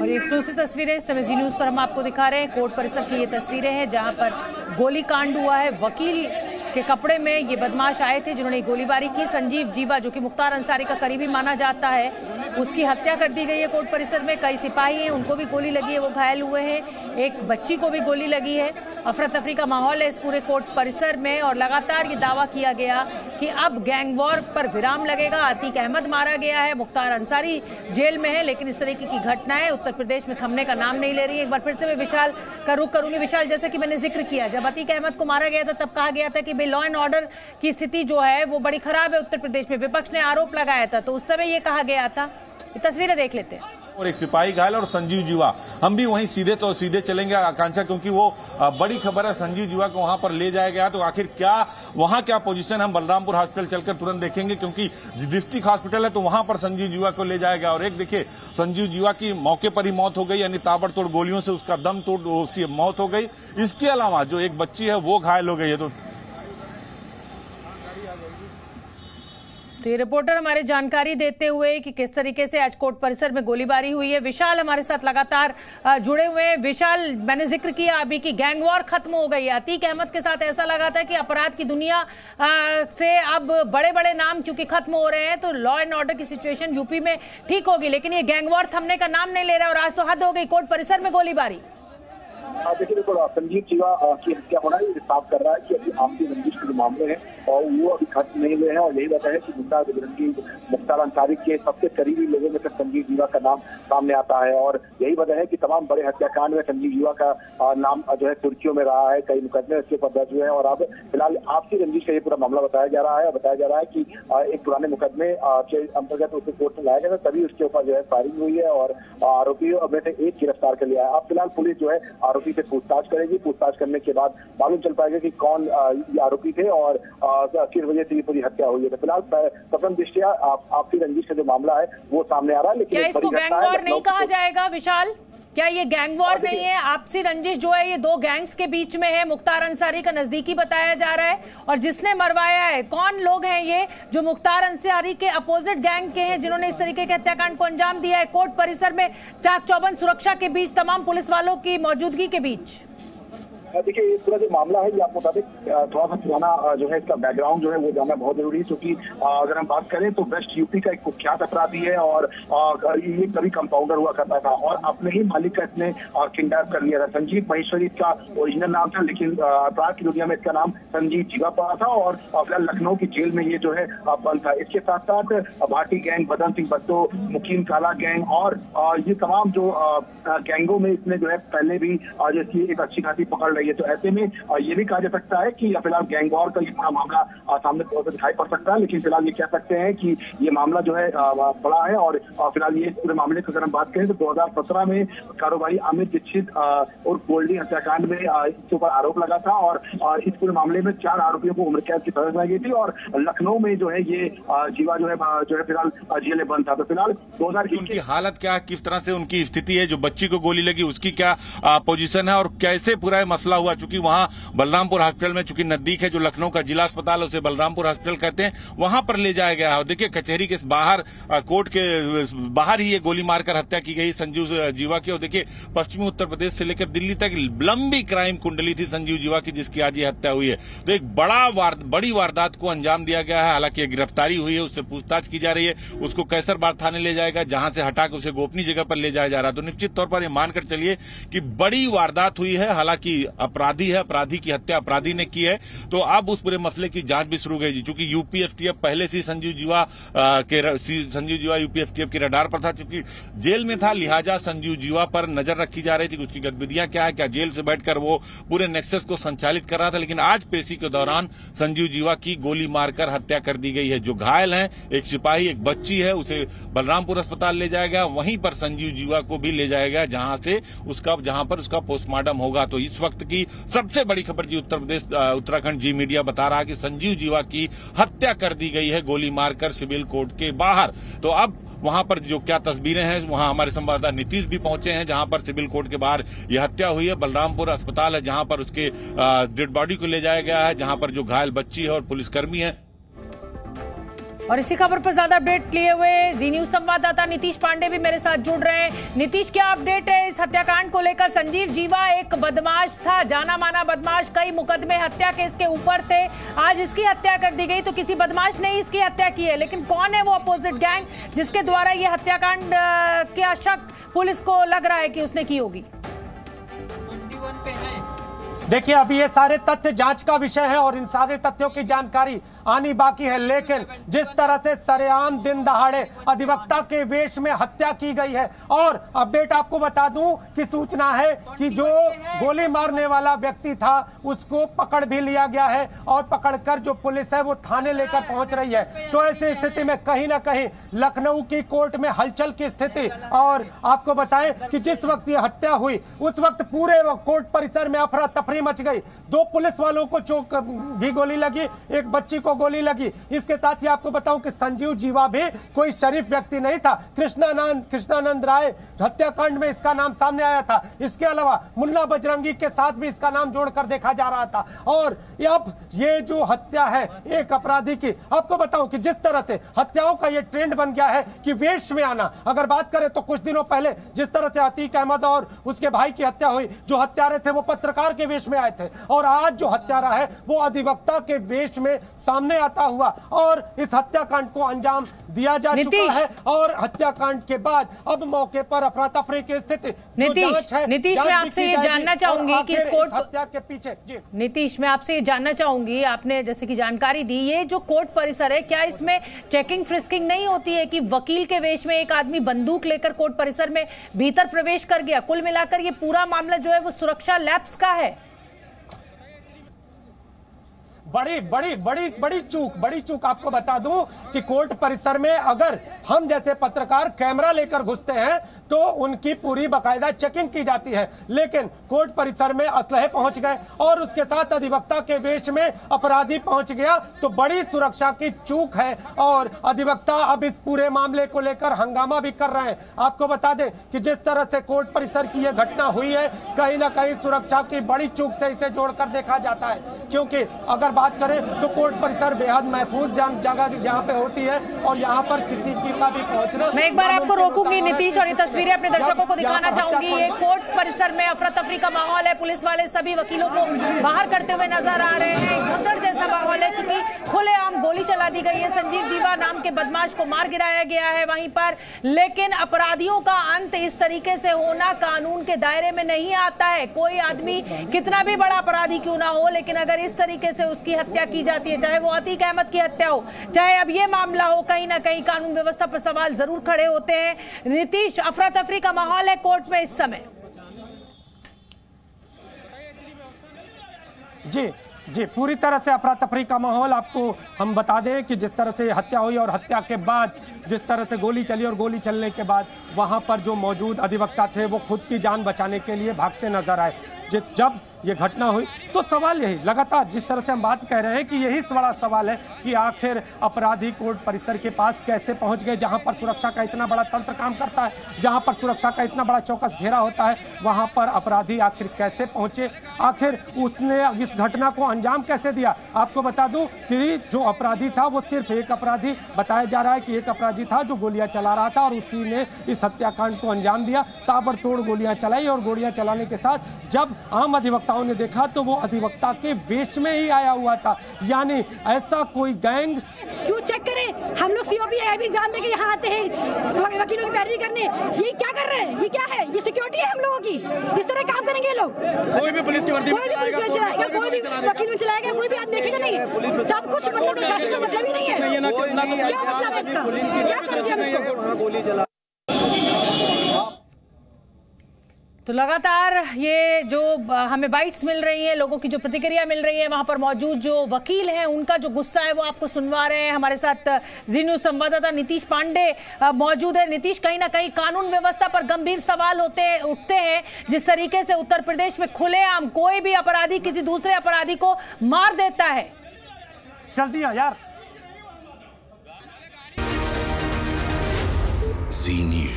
और ये एक्सक्लूसिव तस्वीरें इस समय जी न्यूज पर हम आपको दिखा रहे हैं। कोर्ट परिसर की ये तस्वीरें हैं जहां पर गोलीकांड हुआ है। वकील के कपड़े में ये बदमाश आए थे जिन्होंने गोलीबारी की। संजीव जीवा जो कि मुख्तार अंसारी का करीबी माना जाता है, उसकी हत्या कर दी गई है कोर्ट परिसर में। कई सिपाही हैं, उनको भी गोली लगी है, वो घायल हुए हैं। एक बच्ची को भी गोली लगी है। अफरा तफरी का माहौल है इस पूरे कोर्ट परिसर में और लगातार ये दावा किया गया कि अब गैंग वॉर पर विराम लगेगा। अतीक अहमद मारा गया है, मुख्तार अंसारी जेल में है, लेकिन इस तरीके की घटनाएं उत्तर प्रदेश में थमने का नाम नहीं ले रही है। एक बार फिर से मैं विशाल का रुख करूंगी। विशाल, जैसे कि मैंने जिक्र किया, जब अतीक अहमद को मारा गया था तब कहा गया था कि भाई लॉ एंड ऑर्डर की स्थिति जो है वो बड़ी खराब है उत्तर प्रदेश में। विपक्ष ने आरोप लगाया था, तो उस समय ये कहा गया था। तस्वीरें देख लेते हैं। और एक सिपाही घायल और संजीव जीवा, हम भी वहीं सीधे चलेंगे आकांक्षा, क्योंकि वो बड़ी खबर है। संजीव जीवा को वहां पर ले जाया गया, तो आखिर वहां क्या पोजीशन, हम बलरामपुर हॉस्पिटल चलकर तुरंत देखेंगे, क्योंकि डिस्ट्रिक्ट हॉस्पिटल है तो वहां पर संजीव जीवा को ले जाया गया। और एक देखिए, संजीव जीवा की मौके पर ही मौत हो गई, यानी ताबड़तोड़ गोलियों से उसका दम तोड़ उसकी मौत हो गई। इसके अलावा जो एक बच्ची है वो घायल हो गई है। तो ये रिपोर्टर हमारे जानकारी देते हुए कि किस तरीके से आज कोर्ट परिसर में गोलीबारी हुई है। विशाल हमारे साथ लगातार जुड़े हुए हैं। विशाल, मैंने जिक्र किया अभी कि गैंग वॉर खत्म हो गई है। अतीक अहमद के साथ ऐसा लगा था कि अपराध की दुनिया से अब बड़े बड़े नाम क्योंकि खत्म हो रहे हैं तो लॉ एंड ऑर्डर की सिचुएशन यूपी में ठीक होगी, लेकिन ये गैंग वॉर थमने का नाम नहीं ले रहा है और आज तो हद हो गई, कोर्ट परिसर में गोलीबारी। देखिए, देखो, संजीव जीवा की हत्या होना ये साफ कर रहा है कि अभी आपसी रंजिश के जो मामले हैं और वो अभी खत्म नहीं हुए हैं। और यही वजह है कि मुख्तार अंसारी के सबसे करीबी लोगों में से संजीव जीवा का नाम सामने आता है। और यही वजह है कि तमाम बड़े हत्याकांड में संजीव जीवा का नाम जो है सुर्खियों में रहा है। कई मुकदमे उसके ऊपर दर्ज हुए हैं और अब फिलहाल आपसी रंजिश का ये पूरा मामला बताया जा रहा है कि एक पुराने मुकदमे के अंतर्गत उसे कोर्ट में लाया गया था, तभी उसके ऊपर जो है फायरिंग हुई है और आरोपियों में से एक गिरफ्तार कर लिया है। अब फिलहाल पुलिस जो है आरोपी से पूछताछ करेगी। पूछताछ करने के बाद मालूम चल पाएगा कि कौन ये आरोपी थे और किस वजह से ये पूरी हत्या हुई है। तो फिलहाल प्रथम दृष्टया आपसी रंजिश का जो मामला है वो सामने आ रहा है। लेकिन क्या इसको गैंग वॉर नहीं कहा जाएगा विशाल? क्या ये गैंग वॉर नहीं है? आपसी रंजिश जो है ये दो गैंग्स के बीच में है। मुख्तार अंसारी का नजदीकी बताया जा रहा है और जिसने मरवाया है, कौन लोग हैं ये जो मुख्तार अंसारी के अपोजिट गैंग के हैं जिन्होंने इस तरीके के हत्याकांड को अंजाम दिया है कोर्ट परिसर में चाक चौबंद सुरक्षा के बीच, तमाम पुलिस वालों की मौजूदगी के बीच? देखिए, ये पूरा जो मामला है ये आपको बता दें थोड़ा सा पुराना जो है इसका बैकग्राउंड जो है वो जानना बहुत जरूरी है, क्योंकि अगर हम बात करें तो वेस्ट यूपी का एक कुख्यात अपराधी है और ये कभी कंपाउंडर हुआ करता था और अपने ही मालिक का इसने किडनैप कर लिया था। संजीव महेश्वरी इसका ओरिजिनल नाम था, लेकिन अपराध की दुनिया में इसका नाम संजीव जीवा पड़ा था और फिलहाल लखनऊ की जेल में ये जो है बंद था। इसके साथ साथ भाटी गैंग, बदन सिंह बद्दो, मुकीम काला गैंग और ये तमाम जो गैंगों में इसने जो है पहले भी जैसी एक अच्छी खासी पकड़ है। तो ऐसे में ये भी कहा जा सकता है कि फिलहाल गैंग वॉर का ये पूरा मामला सामने दिखाई पड़ सकता है, लेकिन फिलहाल ये कह सकते हैं कि ये मामला जो है बड़ा है। और फिलहाल ये पूरे मामले की अगर हम बात करें तो 2017 में कारोबारी अमित दीक्षित और गोल्डी हत्याकांड में इसके ऊपर आरोप लगा था और इस पूरे मामले में 4 आरोपियों को उम्र कैद की सजा सुनाई गई थी और लखनऊ में जो है ये जीवा जो है फिलहाल जेल में बंद था। तो फिलहाल 2021 उनकी हालत क्या, किस तरह से उनकी स्थिति है, जो बच्ची को गोली लगी उसकी क्या पोजीशन है और कैसे पूरा मसला हुआ? चूंकि वहां बलरामपुर हॉस्पिटल में चूंकि नजदीक है, जो लखनऊ का जिला अस्पताल है उसे बलरामपुर हॉस्पिटल कहते हैं, वहां पर ले जाया गया है। देखिए, कचहरी के बाहर, कोर्ट के बाहर ही ये गोली मारकर हत्या की गई संजीव जीवा की। और देखिए, पश्चिमी उत्तर प्रदेश से लेकर दिल्ली तक लंबी क्राइम कुंडली थी संजीव जीवा की, जिसकी आज ये हत्या हुई है। तो एक बड़ी वारदात को अंजाम दिया गया है। हालांकि गिरफ्तारी हुई है, उससे पूछताछ की जा रही है, उसको कैसरबाग थाने ले जाएगा, जहां से हटाकर उसे गोपनीय जगह पर ले जाया जा रहा है। तो निश्चित तौर पर यह मानकर चलिए कि बड़ी वारदात हुई है। हालांकि अपराधी है, अपराधी की हत्या अपराधी ने की है, तो अब उस पूरे मसले की जांच भी शुरू हो गई। चूंकि यूपीएसटीएफ पहले से संजीव जीवा यूपीएसटीएफ के रडार पर था, क्योंकि जेल में था, लिहाजा संजीव जीवा पर नजर रखी जा रही थी कि उसकी गतिविधियां क्या है, क्या जेल से बैठकर वो पूरे नेक्सस को संचालित कर रहा था। लेकिन आज पेशी के दौरान संजीव जीवा की गोली मारकर हत्या कर दी गई है। जो घायल हैं, एक सिपाही, एक बच्ची है, उसे बलरामपुर अस्पताल ले जाया गया, वहीं पर संजीव जीवा को भी ले जाया गया जहां पर उसका पोस्टमार्टम होगा। तो इस वक्त की सबसे बड़ी खबर जी उत्तराखंड जी मीडिया बता रहा है कि संजीव जीवा की हत्या कर दी गई है गोली मारकर सिविल कोर्ट के बाहर। तो अब वहां पर जो क्या तस्वीरें हैं, वहां हमारे संवाददाता नीतीश भी पहुंचे हैं, जहां पर सिविल कोर्ट के बाहर यह हत्या हुई है। बलरामपुर अस्पताल है जहां पर उसके डेड बॉडी को ले जाया गया है, जहां पर जो घायल बच्ची है और पुलिसकर्मी है और इसी खबर पर ज्यादा अपडेट लिए हुए जी न्यूज संवाददाता नीतीश पांडे भी मेरे साथ जुड़ रहे हैं। नीतीश, क्या अपडेट है इस हत्याकांड को लेकर? संजीव जीवा एक बदमाश था, जाना माना बदमाश, कई मुकदमे हत्या केस के ऊपर थे। आज इसकी हत्या कर दी गई तो किसी बदमाश ने इसकी हत्या की है, लेकिन कौन है वो अपोजिट गैंग जिसके द्वारा ये हत्याकांड का शक पुलिस को लग रहा है कि उसने की होगी? देखिए, अभी ये सारे तथ्य जांच का विषय है और इन सारे तथ्यों की जानकारी आनी बाकी है, लेकिन जिस तरह से सरेआम दिन दहाड़े अधिवक्ता के वेश में हत्या की गई है, और अपडेट आपको बता दूं कि सूचना है कि जो गोली मारने वाला व्यक्ति था उसको पकड़ भी लिया गया है और पकड़कर जो पुलिस है वो थाने लेकर पहुंच रही है। तो ऐसी स्थिति में कहीं ना कहीं लखनऊ की कोर्ट में हलचल की स्थिति, और आपको बताएं कि जिस वक्त ये हत्या हुई उस वक्त पूरे कोर्ट परिसर में अफरा तफरी मच गई। 2 पुलिस वालों को भी गोली लगी, एक बच्ची को गोली लगी। इसके साथ ही आपको बताऊं कि संजीव जीवा भी कोई शरीफ व्यक्ति नहीं था। कृष्णानंद राय हत्याकांड में इसका नाम सामने आया था। इसके अलावा मुन्ना बजरंगी के साथ भी इसका नाम जोड़कर देखा जा रहा था। और अब ये जो हत्या है एक अपराधी की, आपको बताऊं कि जिस तरह से हत्याओं का ये ट्रेंड बन गया है कि वेश में आना, अगर बात करें तो कुछ दिनों पहले जिस तरह से अतीक अहमद और उसके भाई की हत्या हुई, जो हत्यारे थे वो पत्रकार के वेश में आए थे, और आज जो हत्यारा है वो अधिवक्ता के वेश में सामने आता हुआ, और इस हत्याकांड को अंजाम दिया जा चुका है। और हत्याकांड के बाद अब मौके पर अफरा तफरी की स्थिति। नीतीश, मैं आपसे ये जानना चाहूंगी कि इस कोर्ट हत्या के पीछे जी नीतीश, मैं आपसे ये जानना चाहूंगी, आपने जैसे कि जानकारी दी, ये जो कोर्ट परिसर है, क्या इसमें चेकिंग फ्रिस्किंग नहीं होती है कि वकील के वेश में एक आदमी बंदूक लेकर कोर्ट परिसर में भीतर प्रवेश कर गया? कुल मिलाकर ये पूरा मामला जो है वो सुरक्षा लैप्स का है। बड़ी चूक आपको बता दूं कि कोर्ट परिसर में अगर हम जैसे पत्रकार कैमरा लेकर घुसते हैं तो उनकी पूरी बाकायदा चेकिंग की जाती है, लेकिन कोर्ट परिसर में असलहे पहुंच गए और उसके साथ अधिवक्ता के वेश में अपराधी पहुंच गया, तो बड़ी सुरक्षा की चूक है। और अधिवक्ता अब इस पूरे मामले को लेकर हंगामा भी कर रहे हैं। आपको बता दें कि जिस तरह से कोर्ट परिसर की यह घटना हुई है, कहीं ना कहीं सुरक्षा की बड़ी चूक से इसे जोड़कर देखा जाता है, क्योंकि अगर बात करें तो कोर्ट परिसर बेहद महफूज जगह यहाँ पे होती है और यहाँ पर किसी की का भी पहुंचना। मैं एक बार आपको रोकूंगी नीतीश, और ये तस्वीरें अपने दर्शकों को दिखाना चाहूंगी। ये कोर्ट परिसर में अफरा तफरी का माहौल है, पुलिस वाले सभी वकीलों को बाहर करते हुए नजर आ रहे हैं। भगदड़ जैसा माहौल है क्योंकि खुलेआम गोली चला दी गई है। संजीव जीवा नाम के बदमाश को मार गिराया गया है वहीं पर, लेकिन अपराधियों का अंत इस तरीके से होना कानून के दायरे में नहीं आता है। कोई आदमी कितना भी बड़ा अपराधी क्यों ना हो, लेकिन अगर इस तरीके से उसकी हत्या की जाती है, चाहे वो अतीक अहमद की हत्या हो, चाहे अब ये मामला हो, कहीं ना कहीं कानून व्यवस्था पर सवाल जरूर खड़े होते हैं। नीतीश, अफरा तफरी का माहौल है कोर्ट में इस समय। जी, पूरी तरह से अफरा तफरी का माहौल। आपको हम बता दें कि जिस तरह से हत्या हुई और हत्या के बाद जिस तरह से गोली चली, और गोली चलने के बाद वहां पर जो मौजूद अधिवक्ता थे वो खुद की जान बचाने के लिए भागते नजर आए। जब ये घटना हुई तो सवाल यही लगातार जिस तरह से हम बात कह रहे हैं कि यही बड़ा सवाल है कि आखिर अपराधी कोर्ट परिसर के पास कैसे पहुंच गए, जहां पर सुरक्षा का इतना बड़ा तंत्र काम करता है, जहां पर सुरक्षा का इतना बड़ा चौकस घेरा होता है, वहां पर अपराधी आखिर कैसे पहुंचे, आखिर उसने इस घटना को अंजाम कैसे दिया। आपको बता दूं कि जो अपराधी था वो सिर्फ एक अपराधी बताया जा रहा है कि एक अपराधी था जो गोलियां चला रहा था और उसी ने इस हत्याकांड को अंजाम दिया। ताबड़तोड़ गोलियां चलाई और गोलियां चलाने के साथ जब आम अधिवक्ताओं ने देखा तो वो अधिवक्ता के वेश में ही आया हुआ था। यानी ऐसा कोई गैंग क्यों चेक करें? हम लोग सीओपी एग्जाम देके यहाँ आते हैं वकीलों की पैरवी करने, ये क्या कर रहे हैं? ये क्या है? ये सिक्योरिटी है हम लोगों की? इस तरह काम करेंगे ये लोग? कोई भी पुलिस की वर्दी में चलाएगा, कोई भी वकील में चलाएगा, कोई भी आदमी देखेगा नहीं। सब कुछ मतलब प्रशासन का मतलब ही नहीं है। क्या मतलब है इसका? क्या समझे हम इसको? तो लगातार ये जो हमें बाइट्स मिल रही हैं, लोगों की जो प्रतिक्रिया मिल रही है, वहां पर मौजूद जो वकील हैं उनका जो गुस्सा है वो आपको सुनवा रहे हैं। हमारे साथ जी न्यूज संवाददाता नीतीश पांडे मौजूद है। नीतीश, कहीं ना कहीं कानून व्यवस्था पर गंभीर सवाल उठते हैं। जिस तरीके से उत्तर प्रदेश में खुलेआम कोई भी अपराधी किसी दूसरे अपराधी को मार देता है। चल दिया यार। जी न्यूज।